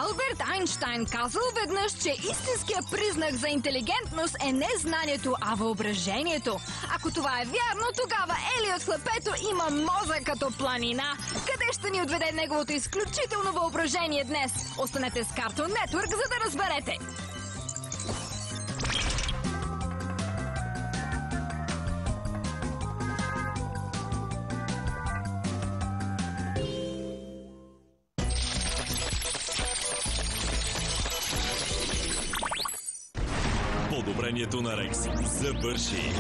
Алберт Айнщайн казал веднъж, че истинският признак за интелигентност е не знанието, а въображението. Ако това е вярно, тогава Елиот Хлапето има мозък като планина. Къде ще ни отведе неговото изключително въображение днес? Останете с Cartoon Network, за да разберете. Подобрението на Рекс завърши.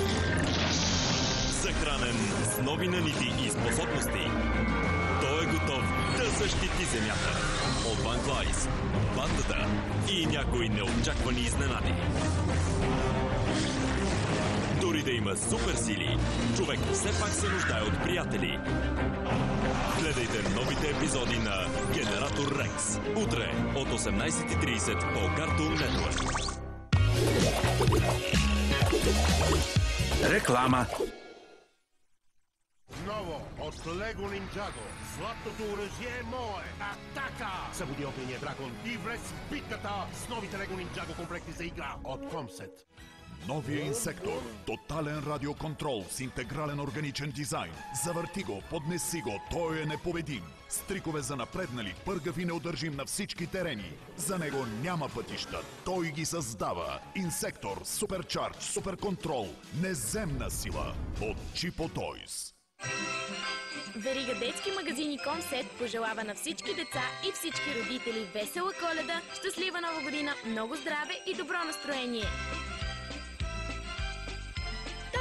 Захранен с нови нанити и способности, той е готов да защити земята от Ванклайс, бандата и някои неочаквани изненади. Дори да има суперсили, човек все пак се нуждае от приятели. Гледайте новите епизоди на Генератор Рекс утре от 18:30 по Cartoon Network. Реклама. Ново от Лего Нинджаго. Златното оръжие е мое. Атака! Събуди огнения дракон и влез в битката с новите Лего Нинджаго комплекти за игра от Комсет. Новия инсектор. Тотален радиоконтрол с интегрален органичен дизайн. Завърти го, поднеси го, той е непобедим. С трикове за напреднали, пъргав и неудържим на всички терени. За него няма пътища, той ги създава. Инсектор, суперчардж, суперконтрол, неземна сила. От Чипо Тойс. Верига детски магазини Комсет пожелава на всички деца и всички родители весела Коледа, щастлива Нова година, много здраве и добро настроение.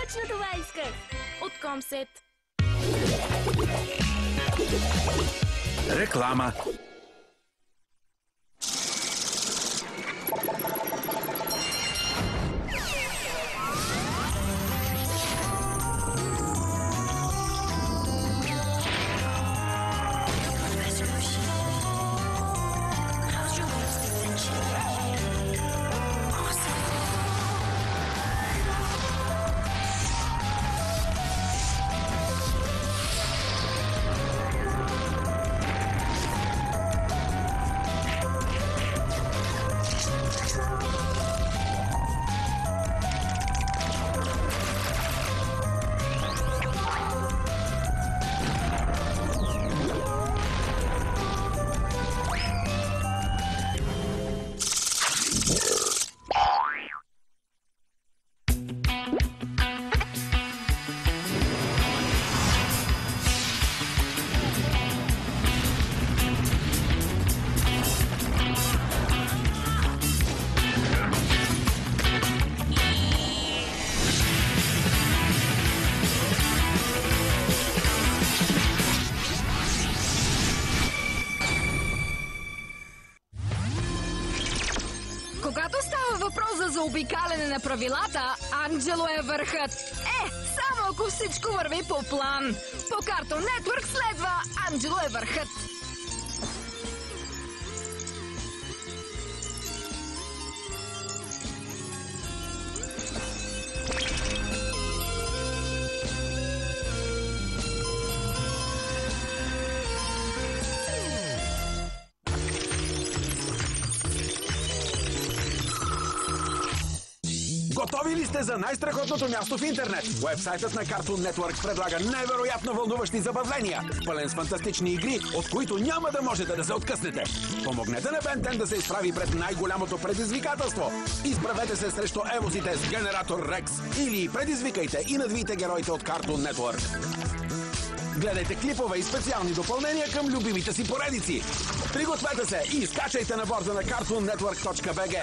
Точно това исках! От Комсет. Реклама. Когато става въпрос за заобикаляне на правилата, Анджело е върхът. Само ако всичко върви по план. По Cartoon Network следва Анджело е върхът. Готови ли сте за най-страхотното място в интернет? Уебсайтът на Cartoon Network предлага невероятно вълнуващи забавления, пълен с фантастични игри, от които няма да можете да се откъснете. Помогнете на Бен 10 да се изправи пред най-голямото предизвикателство. Изправете се срещу евозите с Генератор Рекс или предизвикайте и надвийте героите от Cartoon Network. Гледайте клипове и специални допълнения към любимите си поредици. Пригответе се и скачайте на борда на cartoonnetwork.bg.